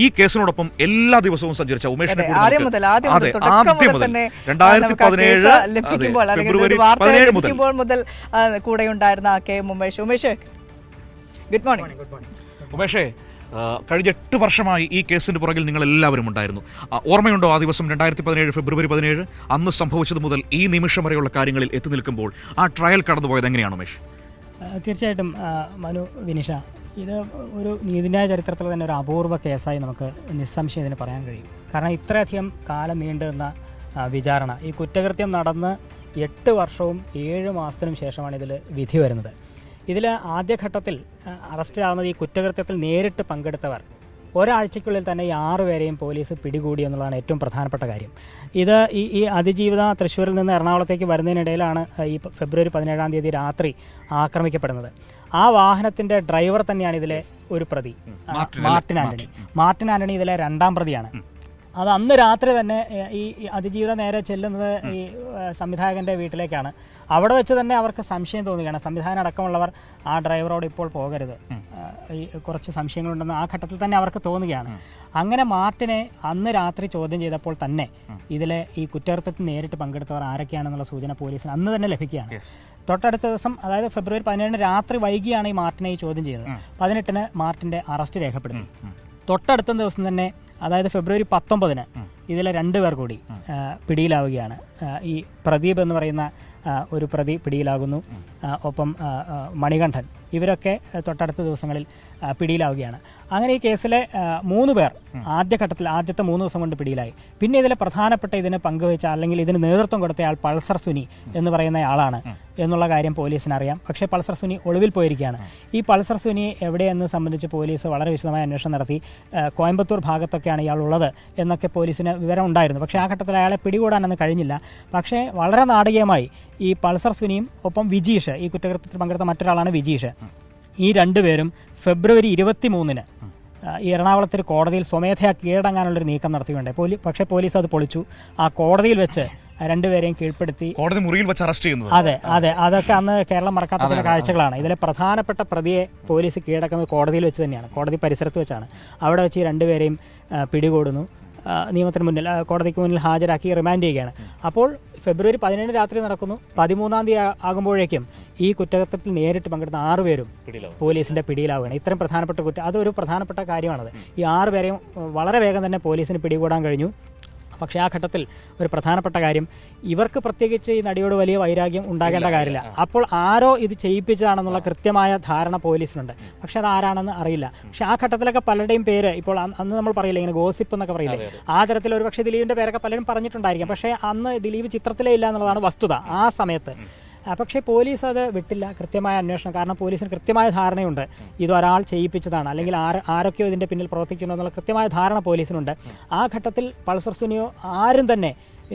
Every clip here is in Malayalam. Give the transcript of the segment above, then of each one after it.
ഈ കേസിനോടൊപ്പം എല്ലാ ദിവസവും സഞ്ചരിച്ച ഉമേഷിനെ ആദ്യം മുതൽ 2017 ഫെബ്രുവരി 17 മുതൽ കൂടെ ഉണ്ടായിരുന്ന കെ ഉമേഷ്. Good morning. ഉമേഷേ, കഴിഞ്ഞ 8 വർഷമായി ഈ കേസിന്റെ പുറകിൽ നിങ്ങൾ എല്ലാവരും ഉണ്ടായിരുന്നു. ഓർമ്മയുണ്ടോ ആ ദിവസം 2017 ഫെബ്രുവരി 17 അന്ന് സംഭവിച്ചത് മുതൽ ഈ നിമിഷം വരെയുള്ള കാര്യങ്ങളിൽ എത്തി നിൽക്കുമ്പോൾ ആ ട്രയൽ കടന്നുപോയത് എങ്ങനെയാണ് ഉമേഷ്? തീർച്ചയായിട്ടും മനു, വിനിഷ, ഇത് ഒരു നീതിന്യായ ചരിത്രത്തിൽ തന്നെ ഒരു അപൂർവ കേസായി നമുക്ക് നിസ്സംശയം ഇതിന് പറയാൻ കഴിയും. കാരണം ഇത്രയധികം കാലം നീണ്ടു നിന്ന വിചാരണ, ഈ കുറ്റകൃത്യം നടന്ന് 8 വർഷവും 7 മാസത്തിനും ശേഷമാണ് ഇതിൽ വിധി വരുന്നത്. ഇതിൽ ആദ്യഘട്ടത്തിൽ അറസ്റ്റിലാവുന്നത് ഈ കുറ്റകൃത്യത്തിൽ നേരിട്ട് പങ്കെടുത്തവർ ഒരാഴ്ചയ്ക്കുള്ളിൽ തന്നെ ഈ 6 പേരെയും പോലീസ് പിടികൂടി എന്നുള്ളതാണ് ഏറ്റവും പ്രധാനപ്പെട്ട കാര്യം. ഇത് ഈ അതിജീവിത തൃശ്ശൂരിൽ നിന്ന് എറണാകുളത്തേക്ക് വരുന്നതിനിടയിലാണ് ഈ ഫെബ്രുവരി 17 രാത്രി ആക്രമിക്കപ്പെടുന്നത്. ആ വാഹനത്തിൻ്റെ ഡ്രൈവർ തന്നെയാണ് ഇതിലെ ഒരു പ്രതി, മാർട്ടിൻ ആന്റണി ഇതിലെ 2ാം പ്രതിയാണ്. അത് അന്ന് രാത്രി തന്നെ ഈ അതിജീവിത നേരെ ചെല്ലുന്നത് ഈ സംവിധായകൻ്റെ വീട്ടിലേക്കാണ്. അവിടെ വെച്ച് തന്നെ അവർക്ക് സംശയം തോന്നുകയാണ്. സംവിധാനം അടക്കമുള്ളവർ ആ ഡ്രൈവറോട് ഇപ്പോൾ പോകരുത്, ഈ കുറച്ച് സംശയങ്ങളുണ്ടെന്ന് ആ ഘട്ടത്തിൽ തന്നെ അവർക്ക് തോന്നുകയാണ്. അങ്ങനെ മാർട്ടിനെ അന്ന് രാത്രി ചോദ്യം ചെയ്തപ്പോൾ തന്നെ ഇതിലെ ഈ കുറ്റകൃത്യത്തിൽ നേരിട്ട് പങ്കെടുത്തവർ ആരൊക്കെയാണെന്നുള്ള സൂചന പോലീസിന് അന്ന് തന്നെ ലഭിക്കുകയാണ്. തൊട്ടടുത്ത ദിവസം, അതായത് ഫെബ്രുവരി 17 രാത്രി വൈകിയാണ് ഈ മാർട്ടിനെ ഈ ചോദ്യം ചെയ്തത്. 18 മാർട്ടിൻ്റെ അറസ്റ്റ് രേഖപ്പെടുത്തി. തൊട്ടടുത്ത ദിവസം തന്നെ, അതായത് ഫെബ്രുവരി 19 ഇതിലെ 2 പേർ കൂടി പിടിയിലാവുകയാണ്. ഈ പ്രദീപ് എന്ന് പറയുന്ന ഒരു പ്രതി പിടിയിലാകുന്നു, ഒപ്പം മണികണ്ഠൻ, ഇവരൊക്കെ തൊട്ടടുത്ത ദിവസങ്ങളിൽ പിടിയിലാവുകയാണ്. അങ്ങനെ ഈ കേസിലെ 3 പേർ ആദ്യഘട്ടത്തിൽ ആദ്യത്തെ 3 ദിവസം കൊണ്ട് പിടിയിലായി. പിന്നെ ഇതിലെ പ്രധാനപ്പെട്ട ഇതിന് പങ്കുവച്ച അല്ലെങ്കിൽ ഇതിന് നേതൃത്വം കൊടുത്തയാൾ പൾസർ സുനി എന്ന് പറയുന്നയാളാണ് എന്നുള്ള കാര്യം പോലീസിന് അറിയാം. പക്ഷേ പൾസർ സുനി ഒളിവിൽ പോയിരിക്കുകയാണ്. ഈ പൾസർ സുനി എവിടെയെന്ന് സംബന്ധിച്ച് പോലീസ് വളരെ വിശദമായ അന്വേഷണം നടത്തി. കോയമ്പത്തൂർ ഭാഗത്തൊക്കെയാണ് ഇയാൾ ഉള്ളത് എന്നൊക്കെ പോലീസിന് വിവരം ഉണ്ടായിരുന്നു. പക്ഷേ ആ ഘട്ടത്തിൽ അയാളെ പിടികൂടാനൊന്നും കഴിഞ്ഞില്ല. പക്ഷേ വളരെ നാടകീയമായി ഈ പൾസർ സുനിയും ഒപ്പം വിജീഷ്, ഈ കുറ്റകൃത്യത്തിൽ പങ്കെടുത്ത മറ്റൊരാളാണ് വിജീഷ്, ഈ 2 പേരും ഫെബ്രുവരി 23 ഈ എറണാകുളത്തൊരു കോടതിയിൽ സ്വമേധയാ കീഴടങ്ങാനുള്ളൊരു നീക്കം നടത്തിയുണ്ടായി. പക്ഷേ പോലീസ് അത് പൊളിച്ചു. ആ കോടതിയിൽ വെച്ച് 2 പേരെയും കീഴ്പ്പെടുത്തി കോടതി മുറിയിൽ വെച്ച് അറസ്റ്റ് ചെയ്യുന്നത്. അതെ, അതൊക്കെ അന്ന് കേരളം മറക്കാത്ത ചില കാഴ്ചകളാണ്. ഇതിലെ പ്രധാനപ്പെട്ട പ്രതിയെ പോലീസ് കീഴടക്കുന്നത് കോടതിയിൽ വെച്ച് തന്നെയാണ്, കോടതി പരിസരത്ത് വെച്ചാണ്. അവിടെ വെച്ച് ഈ 2 പേരെയും പിടികൂടുന്നു, നിയമത്തിന് മുന്നിൽ കോടതിക്ക് മുന്നിൽ ഹാജരാക്കി റിമാൻഡ് ചെയ്യുകയാണ്. അപ്പോൾ ഫെബ്രുവരി 17 രാത്രി നടക്കുന്നു. 13 ആകുമ്പോഴേക്കും ഈ കുറ്റകൃത്യത്തിൽ നേരിട്ട് പങ്കെടുത്ത 6 പേരും പോലീസിന്റെ പിടിയിലാവുകയാണ്. ഇത്രയും പ്രധാനപ്പെട്ട അതൊരു പ്രധാനപ്പെട്ട കാര്യമാണത്. ഈ 6 പേരെയും വളരെ വേഗം തന്നെ പോലീസിന് പിടികൂടാൻ കഴിഞ്ഞു. പക്ഷേ ആ ഘട്ടത്തിൽ ഒരു പ്രധാനപ്പെട്ട കാര്യം, ഇവർക്ക് പ്രത്യേകിച്ച് ഈ നടിയോട് വലിയ വൈരാഗ്യം ഉണ്ടാകേണ്ട കാര്യമില്ല. അപ്പോൾ ആരോ ഇത് ചെയ്യിപ്പിച്ചതാണെന്നുള്ള കൃത്യമായ ധാരണ പോലീസിനുണ്ട്. പക്ഷെ അത് ആരാണെന്ന് അറിയില്ല. പക്ഷെ ആ ഘട്ടത്തിലൊക്കെ പലരുടെയും പേര് ഇപ്പോൾ അന്ന് നമ്മൾ പറയില്ല, ഇങ്ങനെ ഗോസിപ്പ് എന്നൊക്കെ പറയില്ലേ, ആ തരത്തിൽ ഒരു പക്ഷേ ദിലീപിൻ്റെ പേരൊക്കെ പലരും പറഞ്ഞിട്ടുണ്ടായിരിക്കും. പക്ഷേ അന്ന് ദിലീപ് ചിത്രത്തിലേ ഇല്ല എന്നുള്ളതാണ് വസ്തുത ആ സമയത്ത്. പക്ഷേ പോലീസ് അത് വിട്ടില്ല, കൃത്യമായ അന്വേഷണം. കാരണം പോലീസിന് കൃത്യമായ ധാരണയുണ്ട് ഇതൊരാൾ ചെയ്യിപ്പിച്ചതാണ്, അല്ലെങ്കിൽ ആരൊക്കെയോ ഇതിൻ്റെ പിന്നിൽ പ്രവർത്തിക്കുന്നു എന്നുള്ള കൃത്യമായ ധാരണ പോലീസിനുണ്ട്. ആ ഘട്ടത്തിൽ പൾസർ സുനിയോ ആരും തന്നെ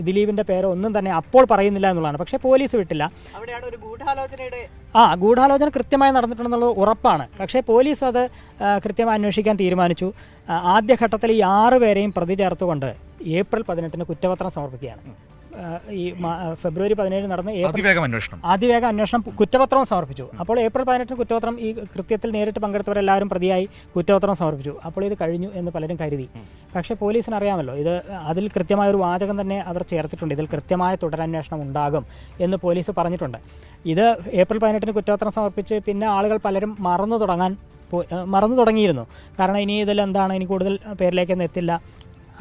ദിലീപിൻ്റെ പേരോ ഒന്നും തന്നെ അപ്പോൾ പറയുന്നില്ല എന്നുള്ളതാണ്. പക്ഷേ പോലീസ് വിട്ടില്ല. അവിടെയാണ് ഒരു ഗൂഢാലോചനയുടെ ഗൂഢാലോചന കൃത്യമായി നടന്നിട്ടുണ്ടെന്നുള്ളത് ഉറപ്പാണ്. പക്ഷേ പോലീസ് അത് കൃത്യമായി അന്വേഷിക്കാൻ തീരുമാനിച്ചു. ആദ്യഘട്ടത്തിൽ ഈ 6 പേരെയും പ്രതി ചേർത്തുകൊണ്ട് ഏപ്രിൽ 18 കുറ്റപത്രം സമർപ്പിക്കുകയാണ്. ഈ ഫെബ്രുവരി 17 നടന്ന് അതിവേഗ അന്വേഷണം കുറ്റപത്രവും സമർപ്പിച്ചു. അപ്പോൾ ഏപ്രിൽ 18 കുറ്റപത്രം, ഈ കൃത്യത്തിൽ നേരിട്ട് പങ്കെടുത്തവരെല്ലാവരും പ്രതിയായി കുറ്റപത്രം സമർപ്പിച്ചു. അപ്പോൾ ഇത് കഴിഞ്ഞു എന്ന് പലരും കരുതി. പക്ഷേ പോലീസിന് അറിയാമല്ലോ, ഇത് അതിൽ കൃത്യമായ ഒരു വാചകം തന്നെ അവർ ചേർത്തിട്ടുണ്ട്, ഇതിൽ കൃത്യമായ തുടരന്വേഷണം ഉണ്ടാകും എന്ന് പോലീസ് പറഞ്ഞിട്ടുണ്ട്. ഇത് ഏപ്രിൽ 18 കുറ്റപത്രം സമർപ്പിച്ച് പിന്നെ ആളുകൾ പലരും മറന്നു തുടങ്ങിയിരുന്നു. കാരണം ഇനി ഇതിലെന്താണ്, ഇനി കൂടുതൽ പേരിലേക്കൊന്നും എത്തില്ല,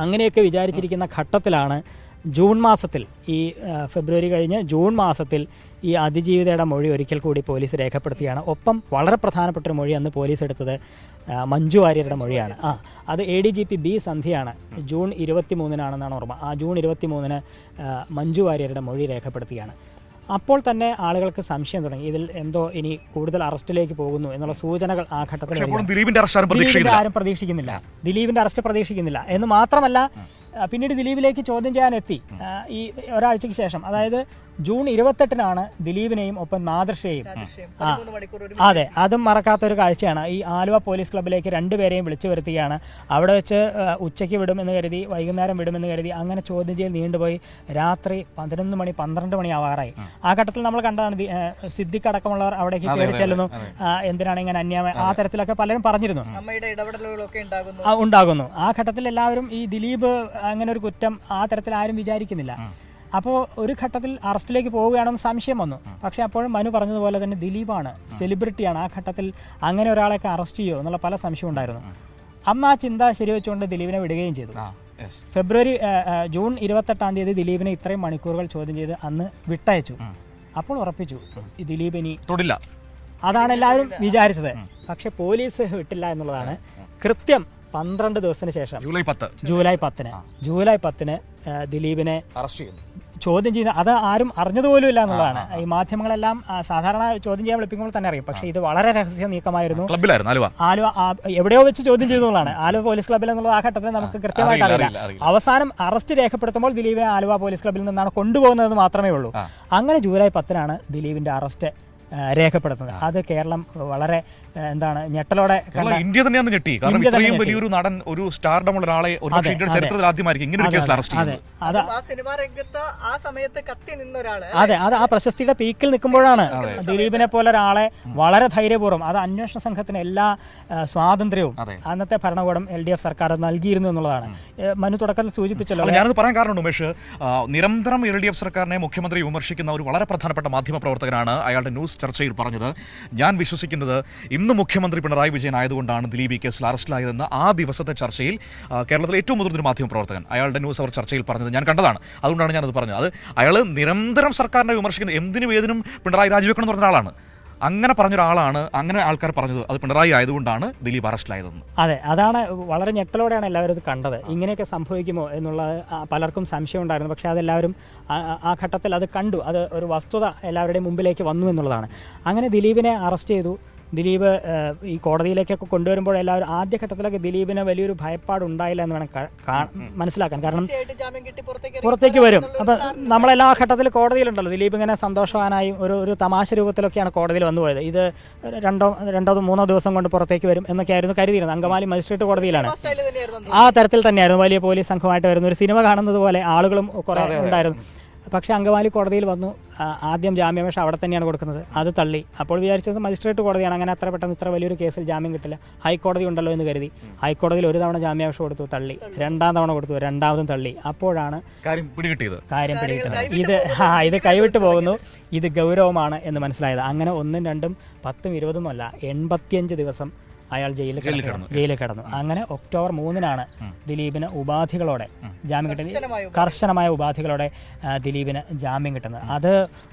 അങ്ങനെയൊക്കെ വിചാരിച്ചിരിക്കുന്ന ഘട്ടത്തിലാണ് ജൂൺ മാസത്തിൽ, ഈ ഫെബ്രുവരി കഴിഞ്ഞ് ജൂൺ മാസത്തിൽ ഈ അതിജീവിതയുടെ മൊഴി ഒരിക്കൽ കൂടി പോലീസ് രേഖപ്പെടുത്തിയാണ്. ഒപ്പം വളരെ പ്രധാനപ്പെട്ടൊരു മൊഴി അന്ന് പോലീസ് എടുത്തത് മഞ്ജു വാര്യരുടെ മൊഴിയാണ്. അത് ADGP B സന്ധ്യയാണ്. ജൂൺ 23 ഓർമ്മ. ആ ജൂൺ 23 മഞ്ജു വാര്യരുടെ മൊഴി രേഖപ്പെടുത്തിയാണ്. അപ്പോൾ തന്നെ ആളുകൾക്ക് സംശയം തുടങ്ങി, ഇതിൽ എന്തോ ഇനി കൂടുതൽ അറസ്റ്റിലേക്ക് പോകുന്നു എന്നുള്ള സൂചനകൾ ആ ഘട്ടത്തിൽ ദിലീപിന്റെ അറസ്റ്റ് പ്രതീക്ഷിക്കുന്നില്ല എന്ന് മാത്രമല്ല, പിന്നീട് ദിലീപിലേക്ക് ചോദ്യം ചെയ്യാൻ എത്തി. ഈ ഒരാഴ്ചയ്ക്ക് ശേഷം, അതായത് ജൂൺ 28-നാണ് ദിലീപിനെയും ഒപ്പം നാദൃഷയെയും നാദൃഷയും ആ 13 മണിക്കൂർ ഒരു അതെ, അതും മറക്കാത്തൊരു കാഴ്ചയാണ്. ഈ ആലുവ പോലീസ് ക്ലബ്ബിലേക്ക് രണ്ടുപേരെയും വിളിച്ചു വരുത്തുകയാണ്. അവിടെ വെച്ച് ഉച്ചയ്ക്ക് വിടുമെന്ന് കരുതി, വൈകുന്നേരം വിടുമെന്ന് കരുതി, അങ്ങനെ ചോദ്യം ചെയ്യൽ നീണ്ടുപോയി. രാത്രി 11 മണി 12 മണി ആവാറായി. ആ ഘട്ടത്തിൽ നമ്മൾ കണ്ടതാണ് സിദ്ദിഖ് അടക്കമുള്ളവർ അവിടേക്ക് കയറി ചെല്ലുന്നു. എന്തിനാണ് ഇങ്ങനെ അന്യായം, ആ തരത്തിലൊക്കെ പലരും പറഞ്ഞിരുന്നു, അമ്മയുടെ ഇടപെടലുകളൊക്കെ ഉണ്ടാകുന്നു. ആ ഘട്ടത്തിൽ എല്ലാവരും ഈ ദിലീപ് അങ്ങനെ ഒരു കുറ്റം ആ തരത്തിൽ ആരും വിചാരിക്കുന്നില്ല. അപ്പോൾ ഒരു ഘട്ടത്തിൽ അറസ്റ്റിലേക്ക് പോവുകയാണെന്ന് സംശയം വന്നു. പക്ഷേ അപ്പോഴും മനു പറഞ്ഞതുപോലെ തന്നെ ദിലീപാണ്, സെലിബ്രിറ്റിയാണ്, ആ ഘട്ടത്തിൽ അങ്ങനെ ഒരാളെയൊക്കെ അറസ്റ്റ് ചെയ്യുമോ എന്നുള്ള പല സംശയം ഉണ്ടായിരുന്നു. അന്ന് ആ ചിന്ത ശരിവെച്ചുകൊണ്ട് ദിലീപിനെ വിടുകയും ചെയ്തു. ജൂൺ 28-ാം തീയതി ദിലീപിനെ ഇത്രയും മണിക്കൂറുകൾ ചോദ്യം ചെയ്ത് അന്ന് വിട്ടയച്ചു. അപ്പോൾ ഉറപ്പിച്ചു ദിലീപ് ഇനി തൊടില്ല. അതാണ് എല്ലാവരും വിചാരിച്ചത്. പക്ഷെ പോലീസ് വിട്ടില്ല എന്നുള്ളതാണ്. കൃത്യം 12 ദിവസത്തിന് ശേഷം ജൂലൈ 10-ന് ദിലീപിനെ അറസ്റ്റ് ചെയ്യുന്നു. ചോദ്യം ചെയ്യുന്ന അത് ആരും അറിഞ്ഞതുപോലും ഇല്ല എന്നുള്ളതാണ്. ഈ മാധ്യമങ്ങളെല്ലാം സാധാരണ ചോദ്യം ചെയ്യാൻ വിളിപ്പിക്കുമ്പോൾ തന്നെ അറിയും. പക്ഷേ ഇത് വളരെ രഹസ്യ നീക്കമായിരുന്നു. ആലുവ എവിടെയോ വെച്ച് ചോദ്യം ചെയ്തതാണ്. ആലുവ പോലീസ് ക്ലബ്ബിൽ എന്നുള്ളത് ആ ഘട്ടത്തിൽ നമുക്ക് കൃത്യമായിട്ട് അറിയില്ല. അവസാനം അറസ്റ്റ് രേഖപ്പെടുത്തുമ്പോൾ ദിലീപിനെ ആലുവ പോലീസ് ക്ലബ്ബിൽ നിന്നാണ് കൊണ്ടുപോകുന്നത് മാത്രമേ ഉള്ളൂ. അങ്ങനെ ജൂലൈ 10-നാണ് ദിലീപിന്റെ അറസ്റ്റ് രേഖപ്പെടുത്തുന്നത്. അത് കേരളം വളരെ ഞെട്ടലോടെ ഇന്ത്യ തന്നെയാണ് ഞെട്ടി. കാരണം ഇത്രയും വലിയൊരു നടൻ, ഒരു സ്റ്റാർഡം ഉള്ള ഒരാളെ ഇന്ത്യയുടെ ചരിത്രത്തിൽ ആദ്യമായിരിക്കും ഇങ്ങനെ ഒരു കേസിൽ അറസ്റ്റ് ചെയ്യുന്നത്. അതെ, അത് ആ പ്രശസ്തിയുടെ പീക്കിൽ നിൽക്കുമ്പോഴാണ് ദിലീപിനെ പോലെ ഒരാളെ വളരെ ധൈര്യപൂർവ്വം, അത് അന്വേഷണ സംഘത്തിന് എല്ലാ സ്വാതന്ത്ര്യവും അന്നത്തെ ഭരണകൂടം LDF സർക്കാർ നൽകിയിരുന്നു എന്നുള്ളതാണ്. മനു തുടക്കത്തിൽ സൂചിപ്പിച്ചല്ലോ. ഞാനത് പറയാൻ കാരണം ഉമേഷ്, നിരന്തരം LDF സർക്കാരിനെ മുഖ്യമന്ത്രി വിമർശിക്കുന്ന ഒരു വളരെ പ്രധാനപ്പെട്ട മാധ്യമ പ്രവർത്തകനാണ് അയാളുടെ ന്യൂസ് ചർച്ചയിൽ പറഞ്ഞത്. ഞാൻ വിശ്വസിക്കുന്നത് ഇന്ന് മുഖ്യമന്ത്രി പിണറായി വിജയൻ ആയതുകൊണ്ടാണ് ദിലീപ് ഈ കേസിൽ അറസ്റ്റിലായതെന്ന് ആ ദിവസത്തെ ചർച്ചയിൽ കേരളത്തിലെ ഏറ്റവും മുതിർന്നൊരു മാധ്യമ പ്രവർത്തകൻ അയാളുടെ ന്യൂസ് അവർ ചർച്ചയിൽ പറഞ്ഞത് ഞാൻ കണ്ടതാണ്. അതുകൊണ്ടാണ് ഞാനത് പറഞ്ഞത്. അത് അയാൾ നിരന്തരം സർക്കാരിനെ വിമർശിക്കുന്നത്, എന്തിനും ഏതിനും പിണറായി രാജിവെക്കണം എന്ന് പറഞ്ഞ ആളാണ്. അങ്ങനെ പറഞ്ഞൊരാളാണ്, അങ്ങനെ ആൾക്കാർ പറഞ്ഞത് അത് പിണറായി ആയതുകൊണ്ടാണ് ദിലീപ് അറസ്റ്റിലായതെന്ന്. അതെ, അതാണ് വളരെ ഞെട്ടലോടെയാണ് എല്ലാവരും ഇത് കണ്ടത്. ഇങ്ങനെയൊക്കെ സംഭവിക്കുമോ എന്നുള്ളത് പലർക്കും സംശയം ഉണ്ടായിരുന്നു. പക്ഷേ അതെല്ലാവരും ആ ഘട്ടത്തിൽ അത് കണ്ടു. അത് ഒരു വസ്തുത എല്ലാവരുടെയും മുമ്പിലേക്ക് വന്നു എന്നുള്ളതാണ്. അങ്ങനെ ദിലീപിനെ അറസ്റ്റ് ചെയ്തു. ദിലീപ് ഈ കോടതിയിലേക്കൊക്കെ കൊണ്ടുവരുമ്പോൾ എല്ലാവരും ആദ്യഘട്ടത്തിലൊക്കെ ദിലീപിന് വലിയൊരു ഭയപ്പാടുണ്ടായില്ല എന്ന് വേണം മനസ്സിലാക്കാൻ. കാരണം പുറത്തേക്ക് വരും. അപ്പം നമ്മളെല്ലാ ഘട്ടത്തിൽ കോടതിയിലുണ്ടല്ലോ, ദിലീപ് ഇങ്ങനെ സന്തോഷവാനായും ഒരു തമാശ രൂപത്തിലൊക്കെയാണ് കോടതിയിൽ വന്നുപോയത്. ഇത് രണ്ടോ മൂന്നോ ദിവസം കൊണ്ട് പുറത്തേക്ക് വരും എന്നൊക്കെയായിരുന്നു കരുതിയിരുന്നത്. അങ്കമാലി മജിസ്ട്രേറ്റ് കോടതിയിലാണ്. ആ തരത്തിൽ തന്നെയായിരുന്നു. വലിയ പോലീസ് സംഘമായിട്ട് വരുന്ന ഒരു സിനിമ കാണുന്നത് പോലെ ആളുകളും കുറേ ഉണ്ടായിരുന്നു. പക്ഷേ അങ്കമാലി കോടതിയിൽ വന്നു. ആദ്യം ജാമ്യാപേക്ഷ അവിടെ തന്നെയാണ് കൊടുക്കുന്നത്. അത് തള്ളി. അപ്പോൾ വിചാരിച്ചത് മജിസ്ട്രേറ്റ് കോടതിയാണ്, അങ്ങനെ അത്ര പെട്ടെന്ന് ഇത്ര വലിയൊരു കേസിൽ ജാമ്യം കിട്ടില്ല, ഹൈക്കോടതി ഉണ്ടല്ലോ എന്ന് കരുതി. ഹൈക്കോടതിയിൽ ഒരു തവണ ജാമ്യാപേക്ഷ കൊടുത്തു, തള്ളി. രണ്ടാം തവണ കൊടുത്തു, രണ്ടാമതും തള്ളി. അപ്പോഴാണ് കാര്യം പിടികിട്ടിയത്. ഇത് കൈവിട്ടു പോകുന്നു, ഇത് ഗൗരവമാണ് എന്ന് മനസ്സിലായത്. അങ്ങനെ 1ഉം 2ഉം 10ഉം 20ഉം അല്ല, 85 ദിവസം അയാൾ ജയിലിൽ കിടന്നു. അങ്ങനെ ഒക്ടോബർ 3-നാണ് ദിലീപിന് ഉപാധികളോടെ ജാമ്യം കിട്ടുന്നത്. കർശനമായ ഉപാധികളോടെ ദിലീപിന് ജാമ്യം കിട്ടുന്നത്. അത്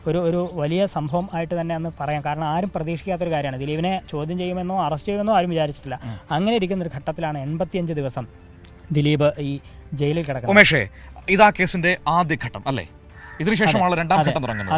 ഒരു വലിയ സംഭവം ആയിട്ട് തന്നെ അന്ന് പറയാം. കാരണം ആരും പ്രതീക്ഷിക്കാത്തൊരു കാര്യമാണ്. ദിലീപിനെ ചോദ്യം ചെയ്യുമെന്നോ അറസ്റ്റ് ചെയ്യുമെന്നോ ആരും വിചാരിച്ചിട്ടില്ല. അങ്ങനെ ഇരിക്കുന്ന ഒരു ഘട്ടത്തിലാണ് 85 ദിവസം ദിലീപ് ഈ ജയിലിൽ കിടക്കുന്നത്. ഉമേഷേ, ഇതാ കേസിന്റെ ആദ്യഘട്ടം അല്ലേ? ഇതിനുശേഷമാണ് രണ്ടാം ഘട്ടം തുടങ്ങുന്നത്.